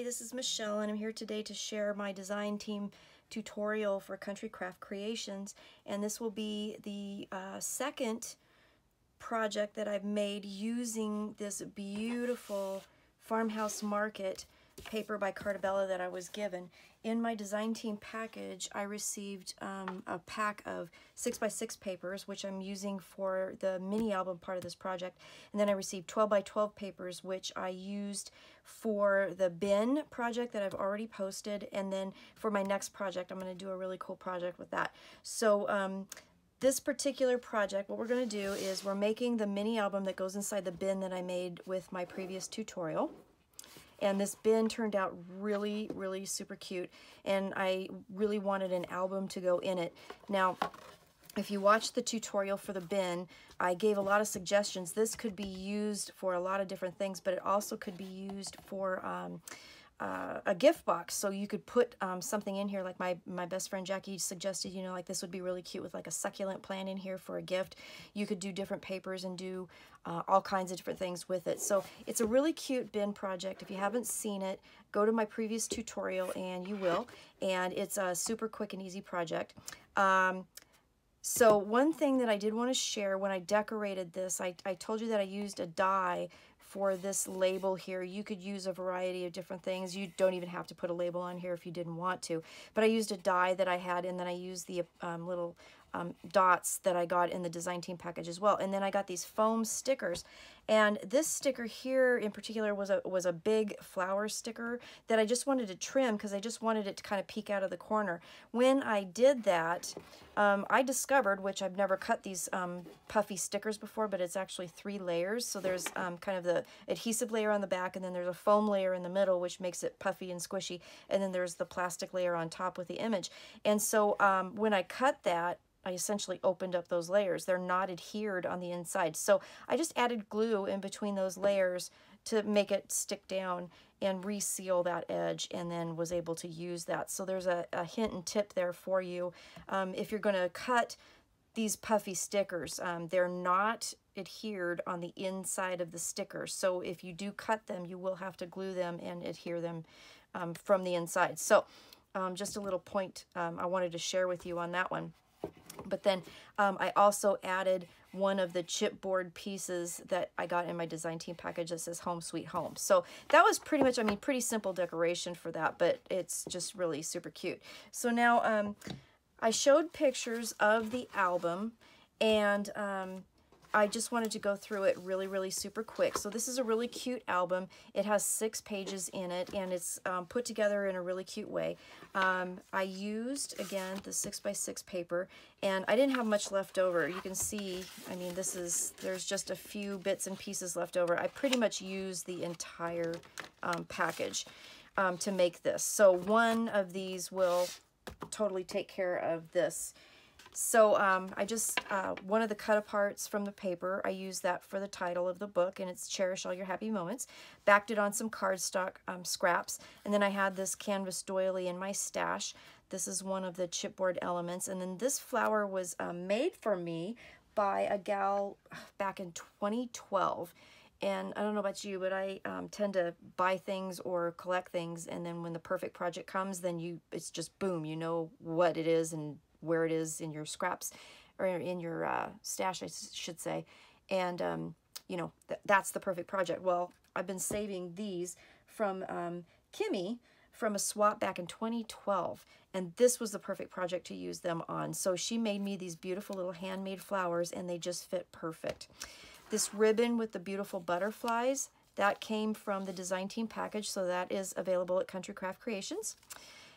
This is Michelle, and I'm here today to share my design team tutorial for Country Craft Creations, and this will be the second project that I've made using this beautiful Farmhouse Market paper by Carta Bella that I was given. In my design team package, I received a pack of 6x6 papers, which I'm using for the mini album part of this project. And then I received 12x12 papers, which I used for the bin project that I've already posted. And then for my next project, I'm going to do a really cool project with that. So this particular project, what we're going to do is we're making the mini album that goes inside the bin that I made with my previous tutorial. And this bin turned out really, really super cute. And I really wanted an album to go in it. Now, if you watch the tutorial for the bin, I gave a lot of suggestions. This could be used for a lot of different things, but it also could be used for a gift box. So you could put something in here, like my best friend Jackie suggested, you know, like this would be really cute with like a succulent plant in here for a gift. You could do different papers and do all kinds of different things with it. So it's a really cute bin project. If you haven't seen it, go to my previous tutorial and you will. And it's a super quick and easy project. So one thing that I did want to share when I decorated this, I told you that I used a die for this label here. You could use a variety of different things. You don't even have to put a label on here if you didn't want to. But I used a die that I had, and then I used the little dots that I got in the design team package as well. And then I got these foam stickers. And this sticker here in particular was a big flower sticker that I just wanted to trim because I just wanted it to kind of peek out of the corner. When I did that, I discovered, which I've never cut these puffy stickers before, but it's actually 3 layers. So there's kind of the adhesive layer on the back, and then there's a foam layer in the middle, which makes it puffy and squishy, and then there's the plastic layer on top with the image. And so when I cut that, I essentially opened up those layers. They're not adhered on the inside. So I just added glue in between those layers to make it stick down and reseal that edge, and then was able to use that. So there's a hint and tip there for you. If you're going to cut these puffy stickers, they're not adhered on the inside of the sticker. So if you do cut them, you will have to glue them and adhere them from the inside. So just a little point I wanted to share with you on that one. But then I also added one of the chipboard pieces that I got in my design team package that says Home Sweet Home. So that was pretty much, I mean, pretty simple decoration for that, but it's just really super cute. So now I showed pictures of the album, and I just wanted to go through it really, really super quick. So this is a really cute album. It has 6 pages in it, and it's put together in a really cute way. I used, again, the 6x6 paper, and I didn't have much left over. You can see, I mean, there's just a few bits and pieces left over. I pretty much used the entire package to make this. So one of these will totally take care of this. So I just, one of the cut aparts from the paper, I used that for the title of the book, and it's Cherish All Your Happy Moments. Backed it on some cardstock scraps, and then I had this canvas doily in my stash. This is one of the chipboard elements, and then this flower was made for me by a gal back in 2012. And I don't know about you, but I tend to buy things or collect things, and then when the perfect project comes, then it's just boom, you know what it is and where it is in your scraps, or in your stash, I should say. And, you know, that's the perfect project. Well, I've been saving these from Kimmy from a swap back in 2012. And this was the perfect project to use them on. So she made me these beautiful little handmade flowers, and they just fit perfect. This ribbon with the beautiful butterflies, that came from the design team package, so that is available at Country Craft Creations.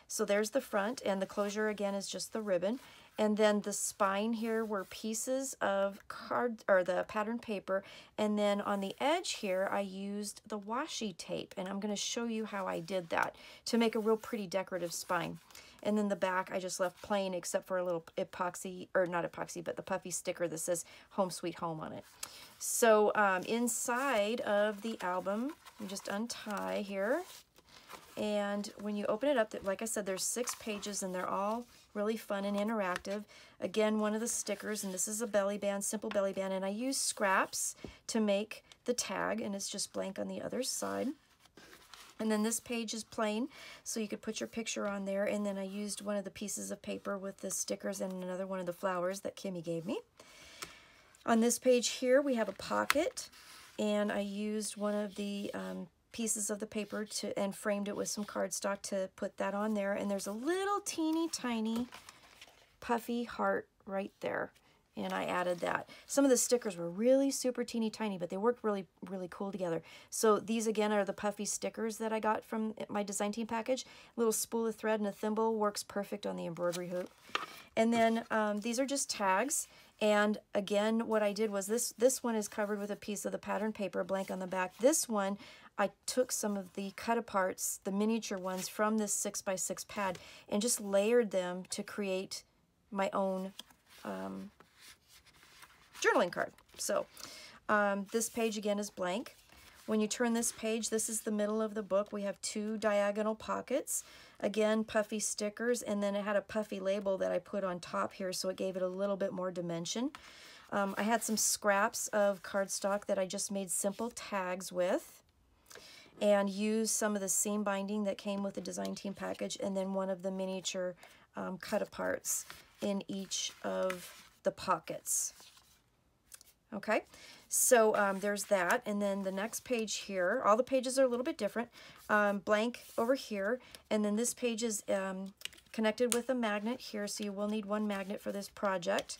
So there's the front, and the closure again is just the ribbon. And then the spine here were pieces of the pattern paper, and then on the edge here I used the washi tape, and I'm going to show you how I did that to make a real pretty decorative spine. And then the back I just left plain except for a little epoxy, or not epoxy, but the puffy sticker that says Home Sweet Home on it. So inside of the album, you just untie here, and when you open it up, like I said, there's 6 pages, and they're all really fun and interactive. Again, one of the stickers, and this is a belly band, simple belly band, and I use scraps to make the tag, and it's just blank on the other side. And then this page is plain, so you could put your picture on there, and then I used one of the pieces of paper with the stickers and another one of the flowers that Kimmy gave me. On this page here, we have a pocket, and I used one of the pieces of the paper and framed it with some cardstock to put that on there. And there's a little teeny tiny puffy heart right there, and I added that. Some of the stickers were really super teeny tiny, but they worked really, really cool together. So these again are the puffy stickers that I got from my design team package. A little spool of thread and a thimble works perfect on the embroidery hoop. And then these are just tags. And again, what I did was this one is covered with a piece of the pattern paper, blank on the back. This one, I took some of the cut aparts, the miniature ones from this 6x6 pad, and just layered them to create my own journaling card. So this page again is blank. When you turn this page, this is the middle of the book. We have 2 diagonal pockets. Again, puffy stickers, and then it had a puffy label that I put on top here, so it gave it a little bit more dimension. I had some scraps of cardstock that I just made simple tags with, and used some of the seam binding that came with the design team package, and then one of the miniature cut aparts in each of the pockets. Okay, so there's that. And then the next page here, all the pages are a little bit different. Blank over here, and then this page is connected with a magnet here, so you will need 1 magnet for this project.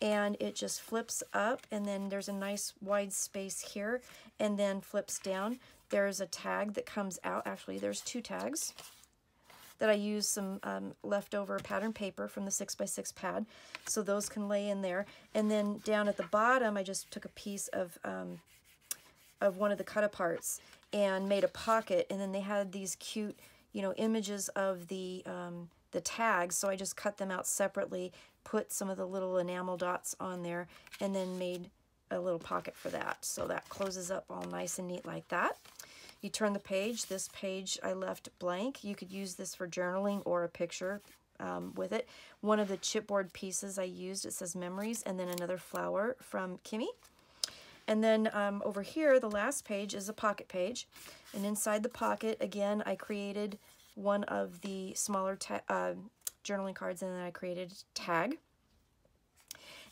And it just flips up, and then there's a nice wide space here, and then flips down. There's a tag that comes out. Actually, there's 2 tags that I used some leftover pattern paper from the 6x6 pad, so those can lay in there. And then down at the bottom, I just took a piece of one of the cut aparts and made a pocket, and then they had these cute, you know, images of the tags, so I just cut them out separately, put some of the little enamel dots on there, and then made a little pocket for that. So that closes up all nice and neat like that. You turn the page. This page I left blank. You could use this for journaling or a picture with it. One of the chipboard pieces I used, it says Memories, and then another flower from Kimmy. And then over here, the last page is a pocket page. And inside the pocket, again, I created one of the smaller journaling cards, and then I created a tag.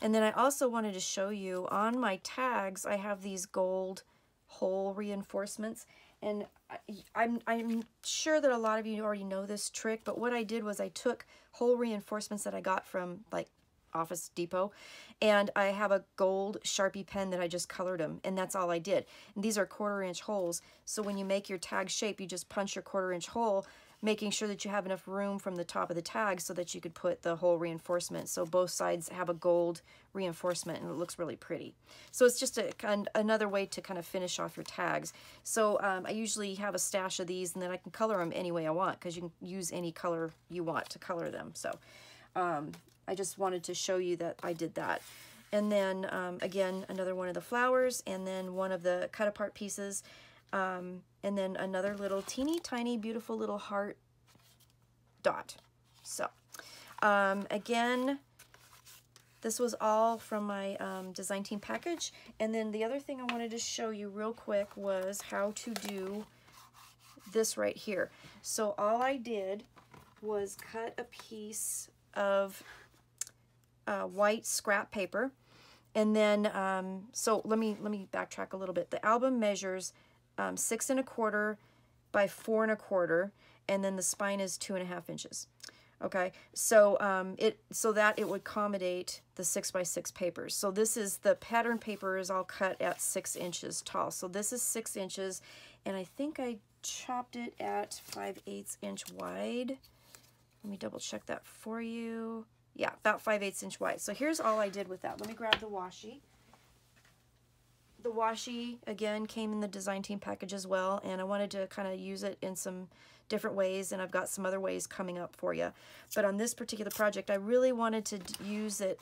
And then I also wanted to show you on my tags, I have these gold hole reinforcements. And I'm sure that a lot of you already know this trick, but what I did was I took hole reinforcements that I got from like Office Depot, and I have a gold Sharpie pen that I just colored them, and that's all I did. And these are 1/4-inch holes, so when you make your tag shape, you just punch your 1/4-inch hole, making sure that you have enough room from the top of the tag so that you could put the hole reinforcement. So both sides have a gold reinforcement, and it looks really pretty. So it's just another way to kind of finish off your tags. So I usually have a stash of these, and then I can color them any way I want, because you can use any color you want to color them. So I just wanted to show you that I did that. And then again, another one of the flowers, and then one of the cut apart pieces, and then another little teeny tiny beautiful little heart dot. So again, this was all from my design team package. And then the other thing I wanted to show you real quick was how to do this right here. So all I did was cut a piece of white scrap paper, and then so let me backtrack a little bit. The album measures 6 1/4 by 4 1/4, and then the spine is 2.5 inches. Okay, so so that it would accommodate the 6 by 6 papers. So this is, the pattern paper is all cut at 6 inches tall. So this is 6 inches, and I think I chopped it at 5/8 inch wide. Let me double check that for you. Yeah, about 5/8 inch wide. So here's all I did with that. Let me grab the washi. The washi, again, came in the design team package as well, and I wanted to kind of use it in some different ways, and I've got some other ways coming up for you. But on this particular project, I really wanted to use it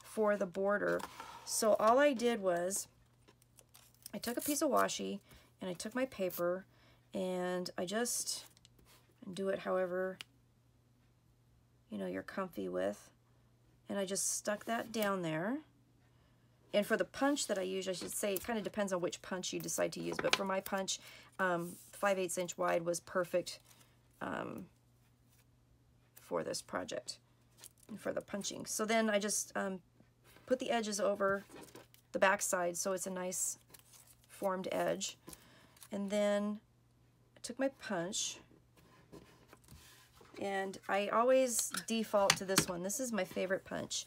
for the border. So all I did was I took a piece of washi, and I took my paper, and I just do it however, you know, you're comfy with. And I just stuck that down there. And for the punch that I use, I should say, it kind of depends on which punch you decide to use. But for my punch, 5/8 inch wide was perfect for this project and for the punching. So then I just put the edges over the back side so it's a nice formed edge. And then I took my punch, and I always default to this one. This is my favorite punch.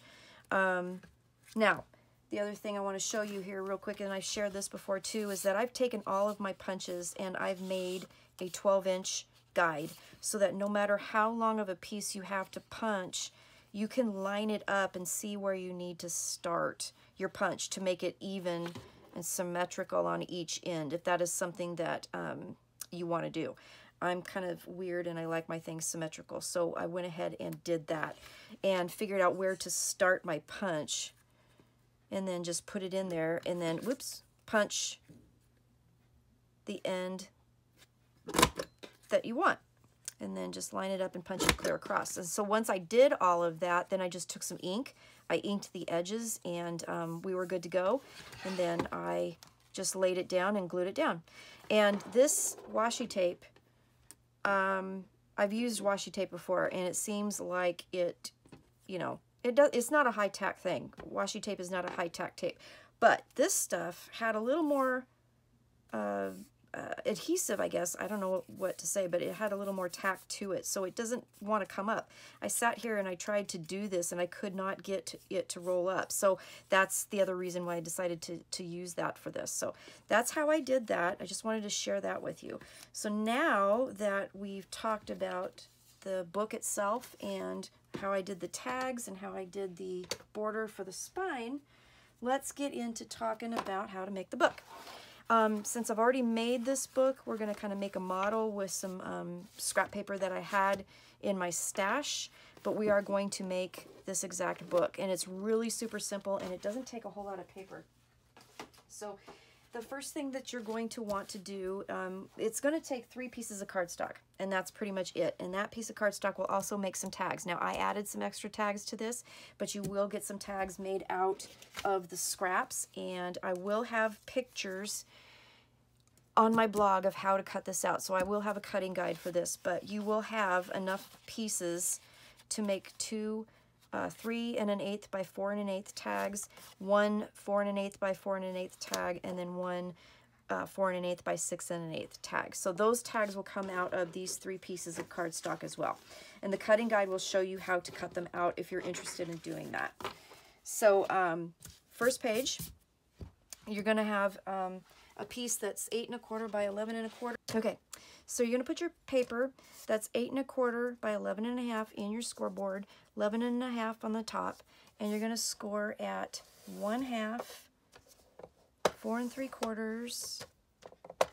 Now, the other thing I want to show you here real quick, and I've shared this before too, is that I've taken all of my punches and I've made a 12-inch guide so that no matter how long of a piece you have to punch, you can line it up and see where you need to start your punch to make it even and symmetrical on each end, if that is something that you want to do. I'm kind of weird and I like my things symmetrical, so I went ahead and did that and figured out where to start my punch, and then just put it in there, and then, whoops, punch the end that you want, and then just line it up and punch it clear across. And so once I did all of that, then I just took some ink, I inked the edges, and we were good to go. And then I just laid it down and glued it down. And this washi tape, I've used washi tape before, and it seems like it, you know, it's not a high-tack thing. Washi tape is not a high-tack tape. But this stuff had a little more adhesive, I guess. I don't know what to say, but it had a little more tack to it, so it doesn't want to come up. I sat here and I tried to do this, and I could not get it to roll up. So that's the other reason why I decided to use that for this. So that's how I did that. I just wanted to share that with you. So now that we've talked about the book itself and how I did the tags and how I did the border for the spine, let's get into talking about how to make the book. Since I've already made this book, we're going to kind of make a model with some scrap paper that I had in my stash, but we are going to make this exact book, and it's really super simple, and it doesn't take a whole lot of paper. So the first thing that you're going to want to do, it's going to take 3 pieces of cardstock, and that's pretty much it. And that piece of cardstock will also make some tags. Now, I added some extra tags to this, but you will get some tags made out of the scraps, and I will have pictures on my blog of how to cut this out. So I will have a cutting guide for this, but you will have enough pieces to make 2 3 1/8 by 4 1/8 tags, 1 4 1/8 by 4 1/8 tag, and then 1 4 1/8 by 6 1/8 tag. So those tags will come out of these 3 pieces of cardstock as well. And the cutting guide will show you how to cut them out if you're interested in doing that. So first page, you're going to have a piece that's 8 1/4 by 11 1/4. Okay, so you're going to put your paper that's 8 1/4 by 11 1/2 in your scoreboard, 11 1/2 on the top, and you're going to score at 1/2, 4 3/4,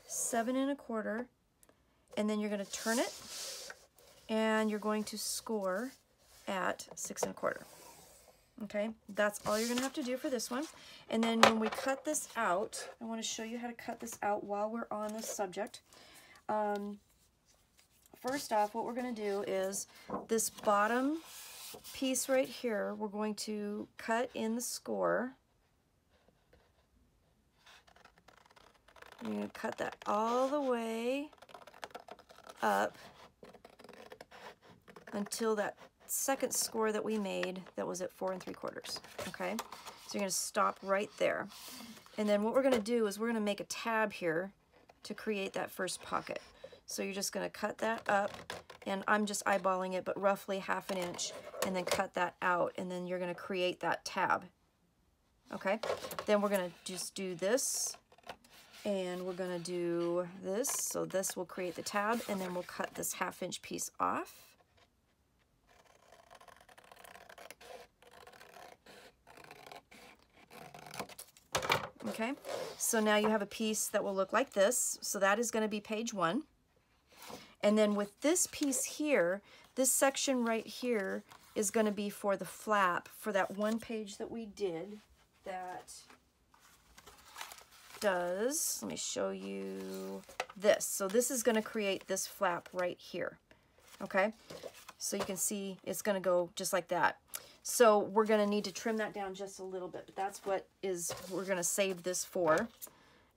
7 1/4, and then you're going to turn it, and you're going to score at 6 1/4. Okay, that's all you're gonna have to do for this one. And then when we cut this out, I want to show you how to cut this out while we're on this subject. First off, what we're gonna do is this bottom piece right here, we're going to cut in the score. You're gonna cut that all the way up until that second score that we made that was at 4 3/4. Okay, so you're going to stop right there, and then what we're going to do is we're going to make a tab here to create that first pocket. So you're just going to cut that up, and I'm just eyeballing it, but roughly 1/2 inch, and then cut that out, and then you're going to create that tab. Okay, then we're going to just do this, and we're going to do this, so this will create the tab, and then we'll cut this 1/2 inch piece off. Okay, so now you have a piece that will look like this. So that is going to be page 1. And then with this piece here, this section right here is going to be for the flap for that one page that we did that does, let me show you this. So this is going to create this flap right here. Okay, so you can see it's going to go just like that. So we're going to need to trim that down just a little bit, but that's what we're going to save this for.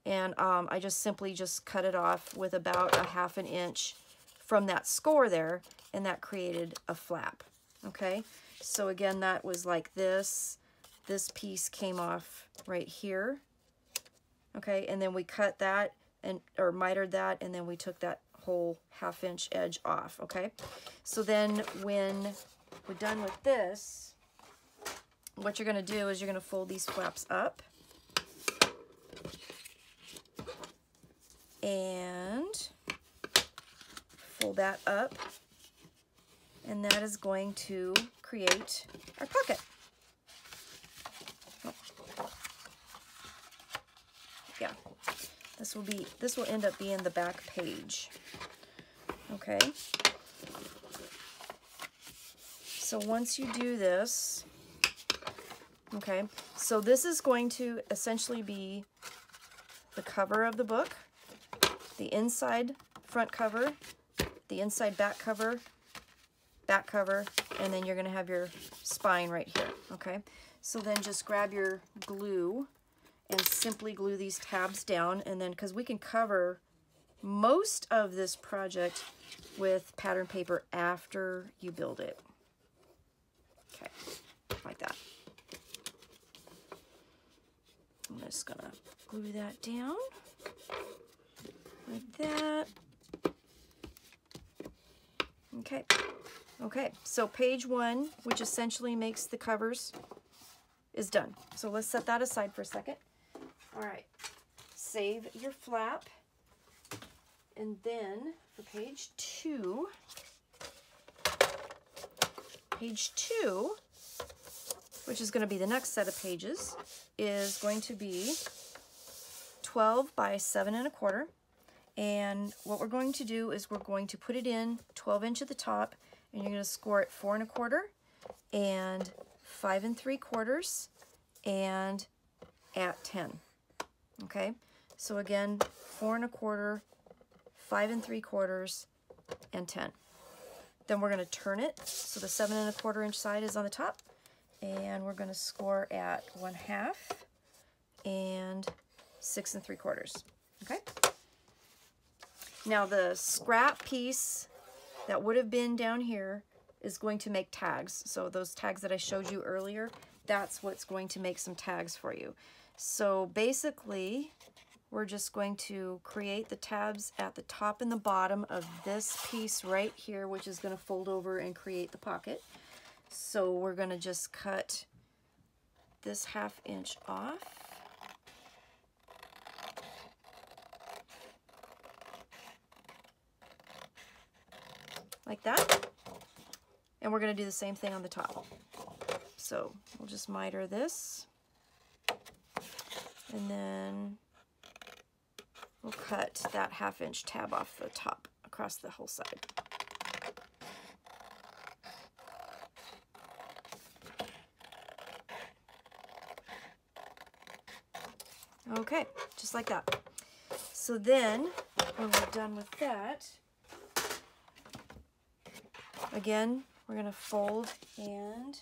And I just simply cut it off with about 1/2 inch from that score there, and that created a flap. Okay, so again, that was like this. This piece came off right here. Okay, and then we cut that or mitered that, and then we took that whole 1/2 inch edge off. Okay, so then when we're done with this, what you're going to do is you're going to fold these flaps up and fold that up, and that is going to create our pocket. Yeah, this will end up being the back page. Okay, so once you do this, okay, so this is going to essentially be the cover of the book, the inside front cover, the inside back cover, and then you're going to have your spine right here. Okay, so then just grab your glue and simply glue these tabs down, and then because we can cover most of this project with pattern paper after you build it. Okay, like that. I'm just gonna glue that down like that. Okay, okay, so page 1, which essentially makes the covers, is done. So let's set that aside for a second. All right, save your flap, and then for page 2, which is going to be the next set of pages, is going to be 12 by 7 1/4. And what we're going to do is we're going to put it in 12 inch at the top, and you're going to score it 4 1/4 and 5 3/4 and at 10. Okay, so again, 4 1/4, 5 3/4, and 10. Then we're going to turn it so the 7 1/4 inch side is on the top, and we're going to score at 1/2 and 6 3/4. Okay. Now the scrap piece that would have been down here is going to make tags. So those tags that I showed you earlier, that's what's going to make some tags for you. So basically, we're just going to create the tabs at the top and the bottom of this piece right here, which is going to fold over and create the pocket. So we're going to just cut this 1/2 inch off. Like that. And we're going to do the same thing on the top. So we'll just miter this, and then we'll cut that 1/2 inch tab off the top across the whole side. Okay, just like that. So then, when we're done with that, again, we're going to fold and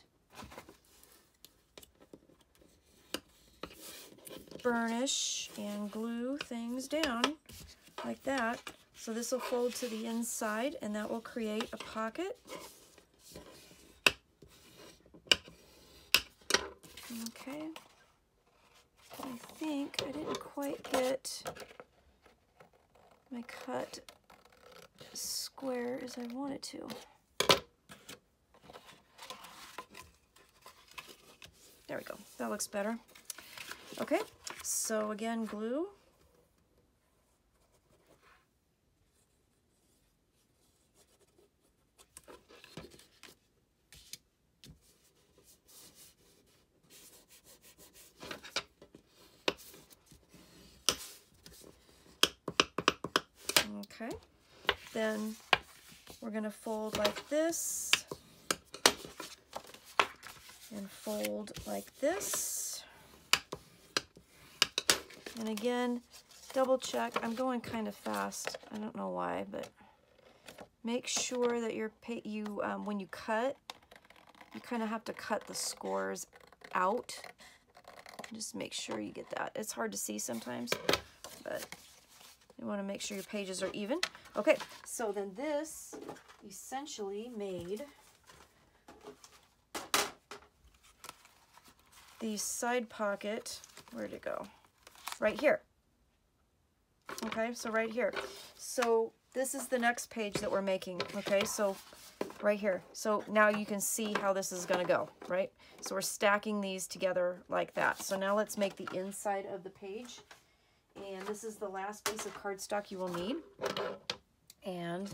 burnish and glue things down like that. So this will fold to the inside, and that will create a pocket. Okay. I think I didn't quite get my cut square as I want it to. There we go. That looks better. Okay, so again, glue. Okay, then we're going to fold like this and fold like this. And again, double check. I'm going kind of fast. I don't know why, but make sure that when you cut, you kind of have to cut the scores out. Just make sure you get that. It's hard to see sometimes, but you want to make sure your pages are even. Okay, so then this essentially made the side pocket. Where'd it go? Right here. Okay, so right here. So this is the next page that we're making. Okay, so right here. So now you can see how this is going to go, right? So we're stacking these together like that. So now let's make the inside of the page. And this is the last piece of cardstock you will need. And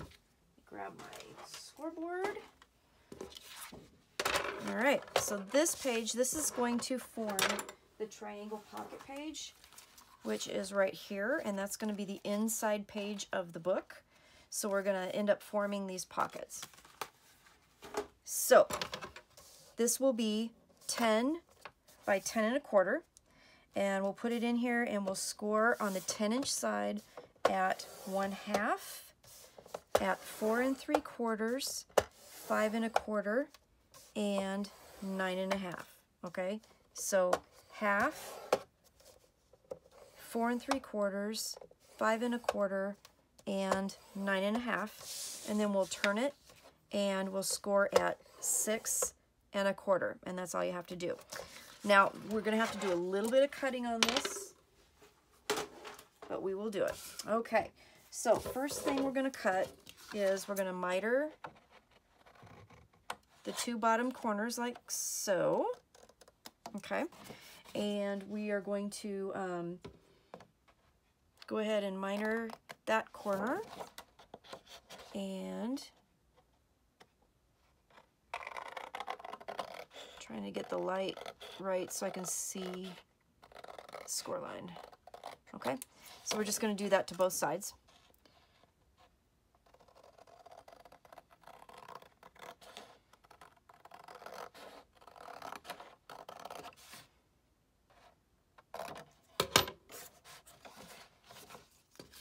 grab my scoreboard. All right, so this page, this is going to form the triangle pocket page, which is right here, and that's going to be the inside page of the book. So we're going to end up forming these pockets. So this will be 10 by 10 1/4, and we'll put it in here and we'll score on the 10-inch side at 1/2, at 4 3/4, 5 1/4, and 9 1/2. Okay, so half, 4 3/4, 5 1/4, and 9 1/2, and then we'll turn it and we'll score at 6 1/4, and that's all you have to do. Now we're going to have to do a little bit of cutting on this, but we will do it. Okay, so first thing we're going to cut is we're going to miter the two bottom corners like so. Okay, and we are going to go ahead and miter that corner, and trying to get the light right so I can see the score line. Okay, so we're just going to do that to both sides.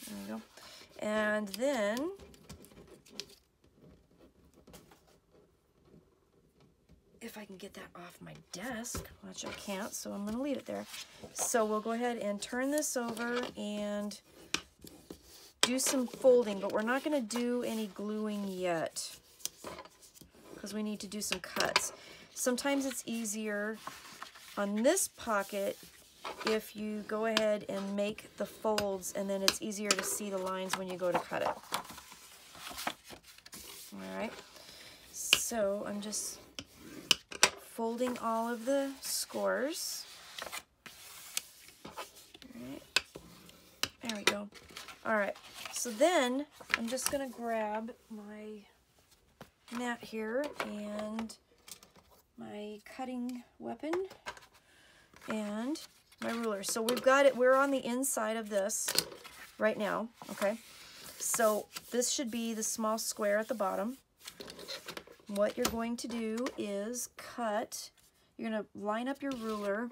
There we go. And then if I can get that off my desk, which I can't, so I'm going to leave it there. So we'll go ahead and turn this over and do some folding, but we're not going to do any gluing yet because we need to do some cuts. Sometimes it's easier on this pocket if you go ahead and make the folds, and then it's easier to see the lines when you go to cut it. All right, so I'm just folding all of the scores. All right, there we go. All right, so then I'm just going to grab my mat here and my cutting weapon and my ruler. So we've got it, we're on the inside of this right now, okay? So this should be the small square at the bottom. What you're going to do is cut, you're going to line up your ruler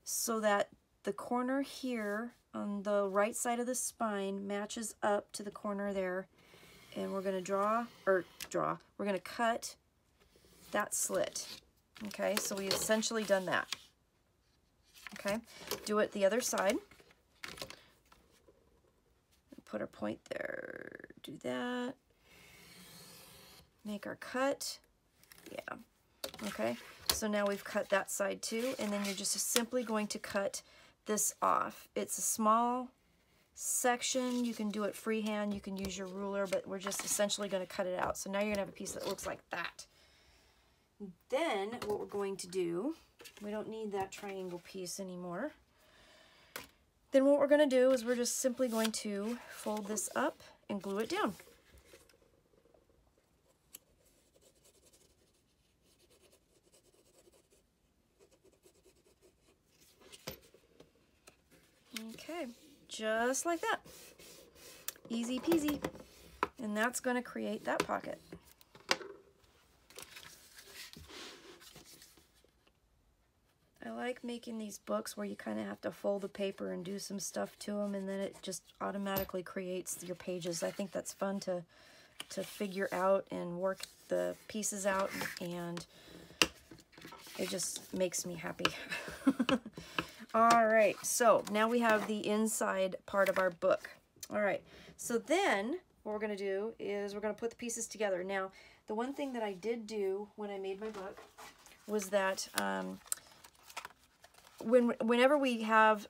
so that the corner here on the right side of the spine matches up to the corner there, and we're going to we're going to cut that slit. Okay, so we've essentially done that. Okay, do it the other side. Put our point there, do that. Make our cut. Yeah, okay. So now we've cut that side too, and then you're just simply going to cut this off. It's a small section. You can do it freehand, you can use your ruler, but we're just essentially going to cut it out. So now you're going to have a piece that looks like that. Then what we're going to do, we don't need that triangle piece anymore. Then what we're going to do is we're just simply going to fold this up and glue it down. Okay, just like that. Easy peasy. And that's going to create that pocket. I like making these books where you kind of have to fold the paper and do some stuff to them, and then it just automatically creates your pages. I think that's fun to figure out and work the pieces out, and it just makes me happy. All right, so now we have the inside part of our book. All right, so then what we're going to do is we're going to put the pieces together. Now, the one thing that I did do when I made my book was that whenever we have,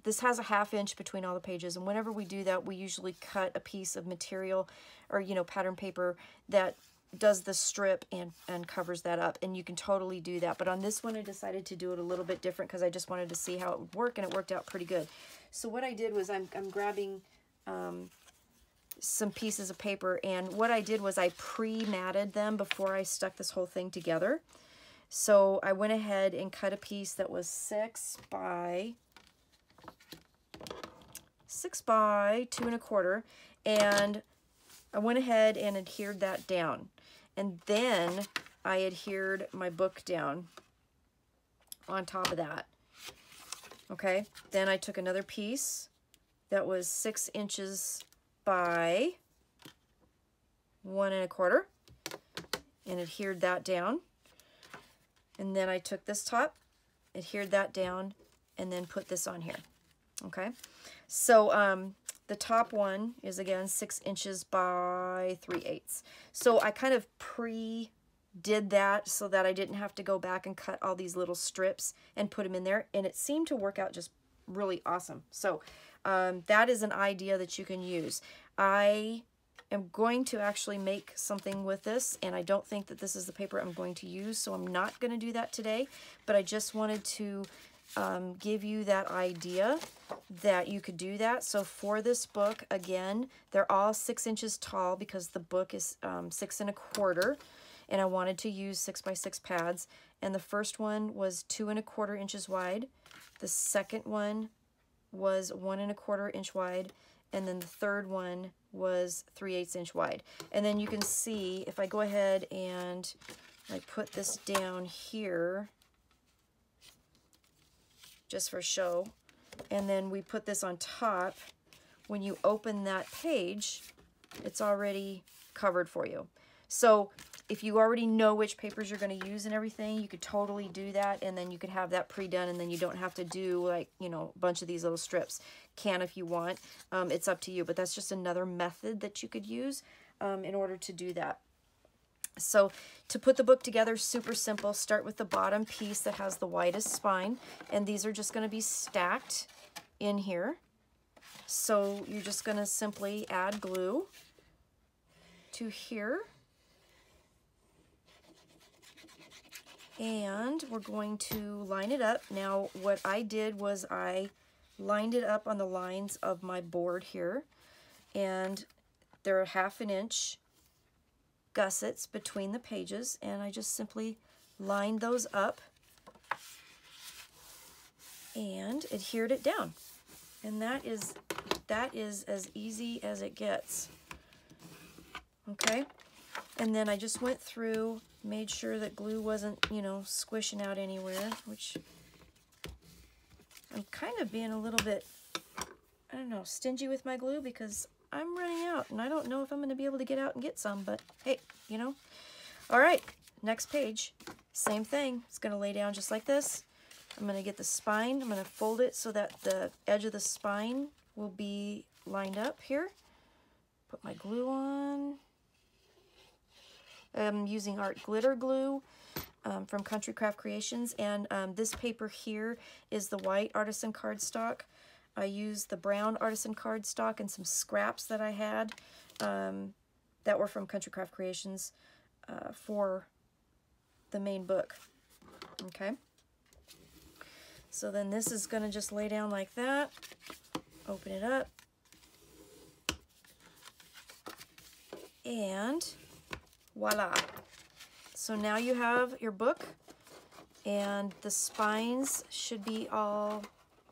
this has a 1/2 inch between all the pages, and whenever we do that, we usually cut a piece of material or, you know, pattern paper that does the strip and covers that up, and you can totally do that. But on this one, I decided to do it a little bit different because I just wanted to see how it would work, and it worked out pretty good. So what I did was I'm grabbing some pieces of paper, and what I did was I pre-matted them before I stuck this whole thing together. So I went ahead and cut a piece that was 6 by 2 1/4, and I went ahead and adhered that down. And then I adhered my book down on top of that. Okay, then I took another piece that was 6 inches by 1 1/4 and adhered that down. And then I took this top, adhered that down, and then put this on here. Okay, so the top one is again 6 inches by 3/8. So I kind of pre-did that so that I didn't have to go back and cut all these little strips and put them in there, and it seemed to work out just really awesome. So that is an idea that you can use. I am going to actually make something with this, and I don't think that this is the paper I'm going to use, so I'm not going to do that today, but I just wanted to give you that idea that you could do that. So for this book, again, they're all 6 inches tall because the book is 6 1/4, and I wanted to use 6 by 6 pads. And the first one was 2 1/4 inches wide. The second one was 1 1/4 inch wide, and then the third one was 3/8 inch wide. And then you can see if I go ahead and I put this down here just for show, and then we put this on top, when you open that page, it's already covered for you. So if you already know which papers you're going to use and everything, you could totally do that, and then you could have that pre-done, and then you don't have to do, like, you know, a bunch of these little strips. Can if you want. It's up to you, but that's just another method that you could use in order to do that. So to put the book together, super simple. Start with the bottom piece that has the widest spine, and these are just going to be stacked in here. So you're just going to simply add glue to here, and we're going to line it up. Now what I did was I lined it up on the lines of my board here, and there are 1/2 inch gussets between the pages, and I just simply lined those up and adhered it down. And that is as easy as it gets. Okay, and then I just went through, made sure that glue wasn't, you know, squishing out anywhere, which I'm kind of being a little bit, I don't know, stingy with my glue because I'm running out and I don't know if I'm going to be able to get out and get some, but hey, you know. All right, next page, same thing. It's going to lay down just like this. I'm going to get the spine. I'm going to fold it so that the edge of the spine will be lined up here. Put my glue on. I'm using art glitter glue from Country Craft Creations, and this paper here is the white Artisan Cardstock. I used the brown Artisan Cardstock and some scraps that I had that were from Country Craft Creations for the main book. Okay. So then this is going to just lay down like that. Open it up. And voila. So now you have your book, and the spines should be all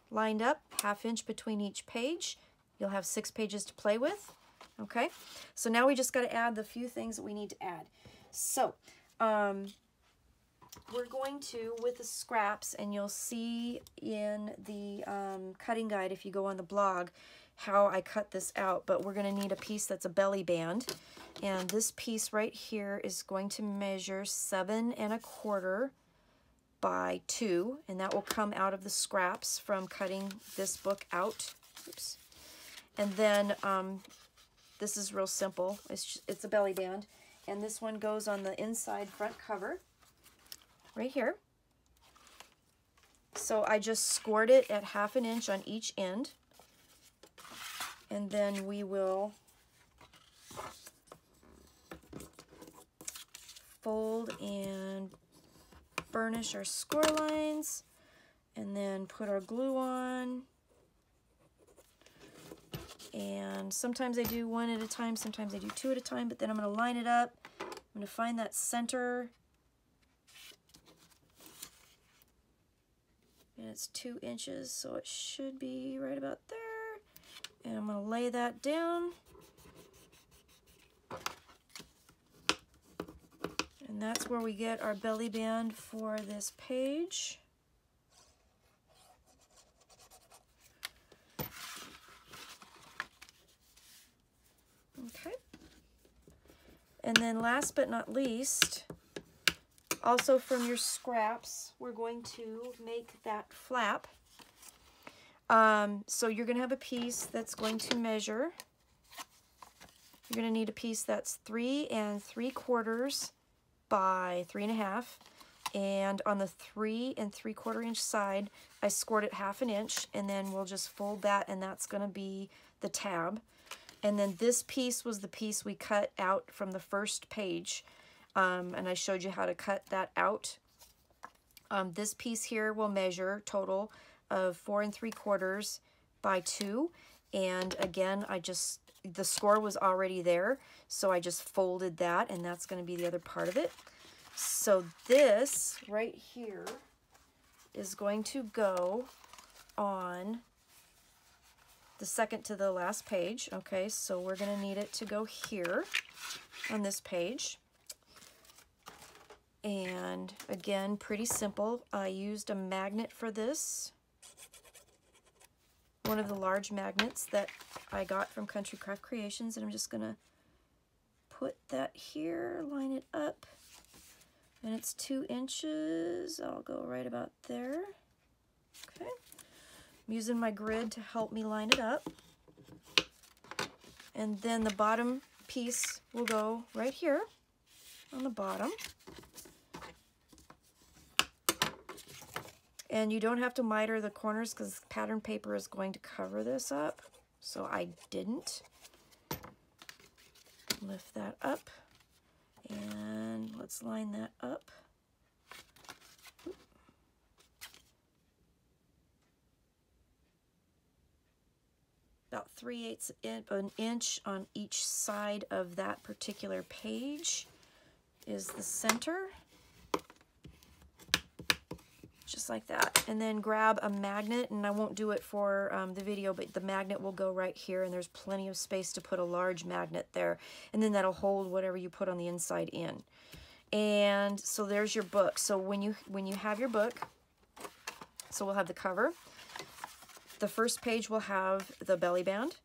lined up, 1/2 inch between each page. You'll have 6 pages to play with. Okay, so now we just got to add the few things that we need to add. So we're going to, with the scraps, and you'll see in the cutting guide if you go on the blog how I cut this out, but we're going to need a piece that's a belly band, and this piece right here is going to measure 7 1/4 by 2, and that will come out of the scraps from cutting this book out. Oops. And then this is real simple. It's a belly band, and this one goes on the inside front cover right here. So I just scored it at 1/2 inch on each end, and then we will fold and burnish our score lines, and then put our glue on. And sometimes I do 1 at a time, sometimes I do 2 at a time, but then I'm going to line it up. I'm going to find that center, and it's 2 inches, so it should be right about there. And I'm going to lay that down. And that's where we get our belly band for this page. Okay. And then last but not least, also from your scraps, we're going to make that flap. So you're going to have a piece that's going to measure. You're going to need a piece that's 3 3/4 by 3 1/2. And on the 3 3/4 inch side, I scored it 1/2 inch, and then we'll just fold that, and that's going to be the tab. And then this piece was the piece we cut out from the first page, and I showed you how to cut that out. This piece here will measure total of 4 3/4 by 2, and again, the score was already there, so I just folded that, and that's going to be the other part of it. So this right here is going to go on the second to the last page. Okay, so we're going to need it to go here on this page. And again, pretty simple. I used a magnet for this, one of the large magnets that I got from Country Craft Creations, and I'm just going to put that here, line it up, and it's 2 inches. I'll go right about there. Okay. I'm using my grid to help me line it up. And then the bottom piece will go right here on the bottom. And you don't have to miter the corners because pattern paper is going to cover this up, so I didn't. Lift that up, and let's line that up. About 3/8 of an inch on each side of that particular page is the center. Just like that. And then grab a magnet, and I won't do it for the video, but the magnet will go right here, and there's plenty of space to put a large magnet there, and then that'll hold whatever you put on the inside in. And so there's your book. So when you have your book, so we'll have the cover, the first page will have the belly band,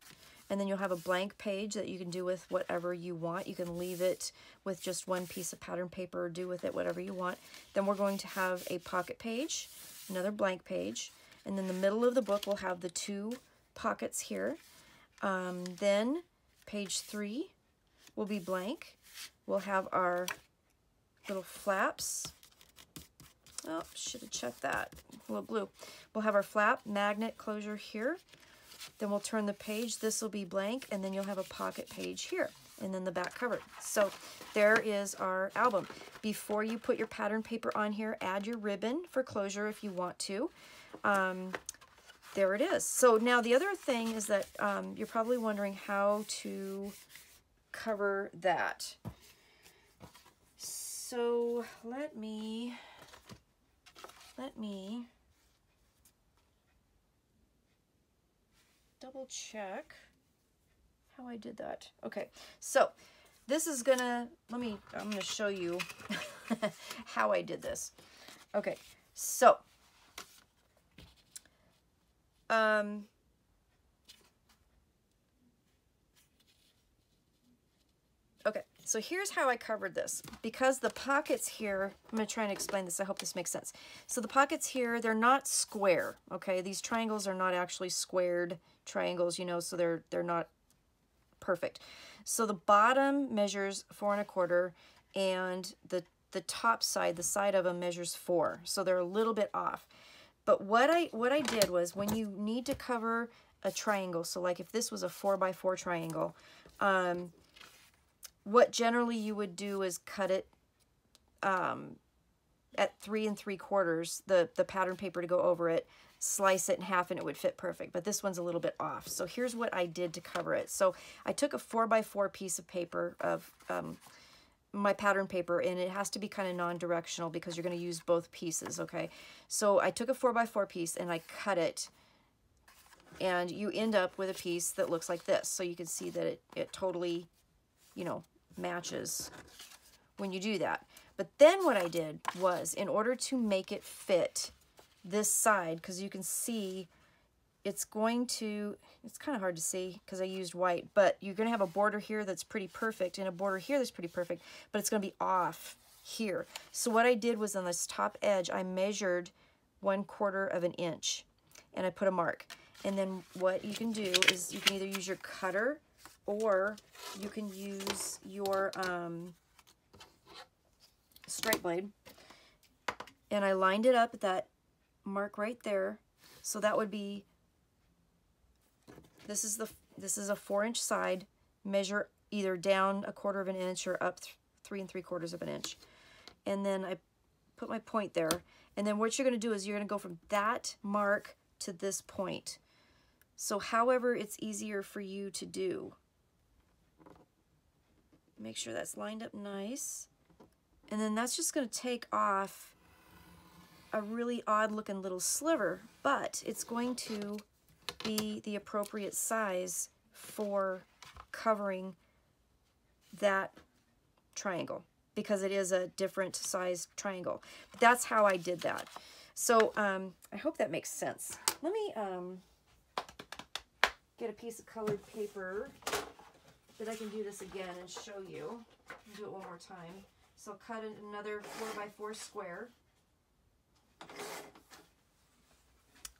and then you'll have a blank page that you can do with whatever you want. You can leave it with just one piece of pattern paper or do with it whatever you want. Then we're going to have a pocket page, another blank page, and then the middle of the book will have the 2 pockets here. Then page 3 will be blank. We'll have our little flaps. Oh, should have checked that. A little glue. We'll have our flap magnet closure here. Then we'll turn the page. This will be blank, and then you'll have a pocket page here, and then the back cover. So there is our album. Before you put your pattern paper on here, add your ribbon for closure if you want to. There it is. So now the other thing is that you're probably wondering how to cover that. So let me double check how I did that. Okay, so this is gonna, I'm gonna show you how I did this. Okay, so okay, so here's how I covered this. Because the pockets here, I'm going to try and explain this. I hope this makes sense. So the pockets here, they're not square, okay? These triangles are not actually squared triangles, you know, so they're not perfect. So the bottom measures 4 1/4, and the top side, the side of them measures 4. So they're a little bit off. But what I did was, when you need to cover a triangle, so like if this was a 4 by 4 triangle, what generally you would do is cut it at 3 3/4, the pattern paper to go over it, slice it in half, and it would fit perfect. But this one's a little bit off. So here's what I did to cover it. So I took a 4 by 4 piece of paper of my pattern paper, and it has to be kind of non-directional because you're going to use both pieces, okay? So I took a 4 by 4 piece and I cut it, and you end up with a piece that looks like this. So you can see that it totally, you know, matches when you do that. But then what I did was, in order to make it fit this side, because you can see it's going to, it's kind of hard to see because I used white, but you're going to have a border here that's pretty perfect and a border here that's pretty perfect, but it's going to be off here. So what I did was, on this top edge, I measured 1/4 of an inch and I put a mark. And then what you can do is you can either use your cutter or you can use your straight blade. And I lined it up at that mark right there. So that would be, this is a 4-inch side. Measure either down 1/4 of an inch or up 3 3/4 of an inch. And then I put my point there. And then what you're going to do is you're going to go from that mark to this point. So however it's easier for you to do. Make sure that's lined up nice. And then that's just going to take off a really odd looking little sliver, but it's going to be the appropriate size for covering that triangle, because it is a different size triangle. But that's how I did that. So I hope that makes sense. Let me get a piece of colored paper that I can do this again and show you. I'll do it one more time. So I'll cut another 4 by 4 square.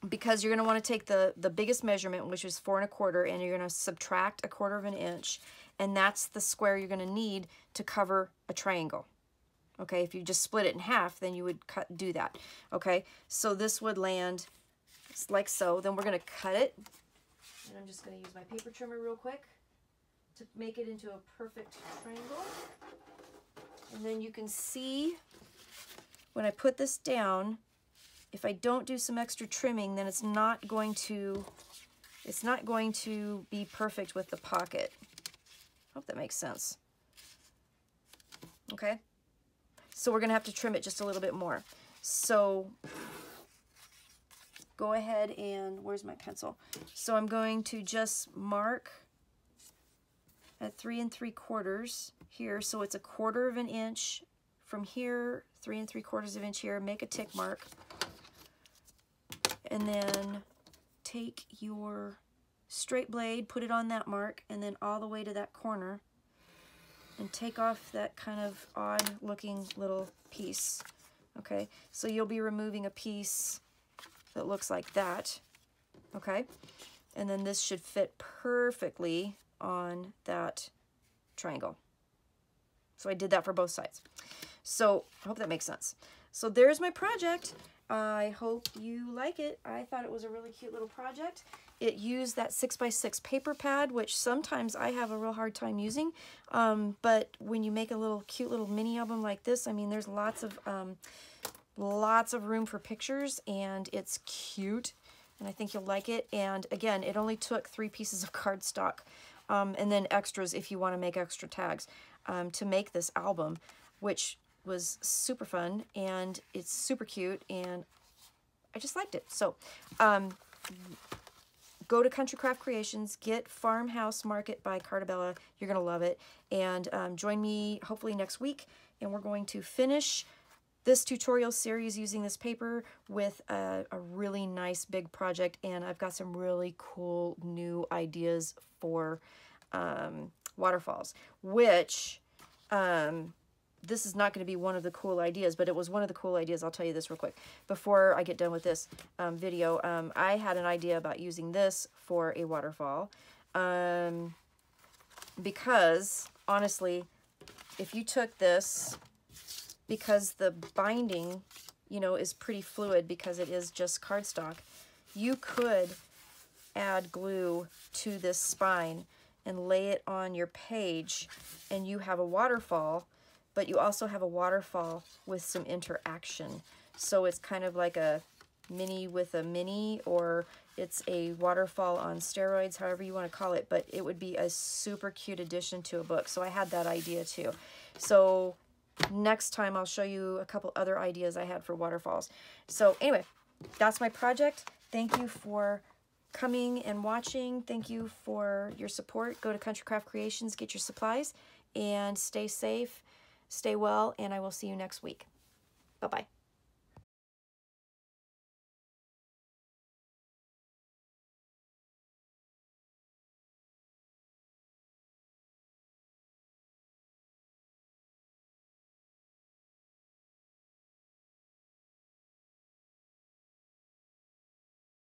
Because you're going to want to take the biggest measurement, which is 4 1/4, and you're going to subtract 1/4 of an inch, and that's the square you're going to need to cover a triangle. Okay, if you just split it in half, then you would do that. Okay, so this would land like so. Then we're going to cut it, and I'm just going to use my paper trimmer real quick to make it into a perfect triangle. And then you can see when I put this down, if I don't do some extra trimming, then it's not going to be perfect with the pocket. Hope that makes sense. Okay, so we're going to have to trim it just a little bit more. So go ahead and, where's my pencil? So I'm going to just mark at 3 3/4 here. So it's 1/4 of an inch from here, 3 3/4 of an inch here. Make a tick mark. And then take your straight blade, put it on that mark, and then all the way to that corner, and take off that kind of odd looking little piece. Okay, so you'll be removing a piece that looks like that. Okay, and then this should fit perfectly on that triangle. So I did that for both sides. So I hope that makes sense. So there's my project. I hope you like it. I thought it was a really cute little project. It used that 6x6 paper pad, which sometimes I have a real hard time using. But when you make a little cute little mini album like this, I mean, there's lots of room for pictures, and it's cute, and I think you'll like it. And again, it only took 3 pieces of cardstock, and then extras if you want to make extra tags, to make this album, which was super fun, and it's super cute, and I just liked it. So go to Country Craft Creations, get Farmhouse Market by Carta Bella. You're going to love it. And join me hopefully next week, and we're going to finish this tutorial series using this paper with a really nice big project, and I've got some really cool new ideas for waterfalls, which this is not going to be one of the cool ideas, but it was one of the cool ideas. I'll tell you this real quick before I get done with this video. I had an idea about using this for a waterfall, because honestly, if you took this, because the binding, you know, is pretty fluid because it is just cardstock, you could add glue to this spine and lay it on your page, and you have a waterfall, but you also have a waterfall with some interaction. So it's kind of like a mini with a mini, or it's a waterfall on steroids, however you want to call it, but it would be a super cute addition to a book. So I had that idea too. So next time I'll show you a couple other ideas I had for waterfalls. So anyway, that's my project. Thank you for coming and watching. Thank you for your support. Go to Country Craft Creations, get your supplies, and stay safe, stay well, and I will see you next week. Bye-bye.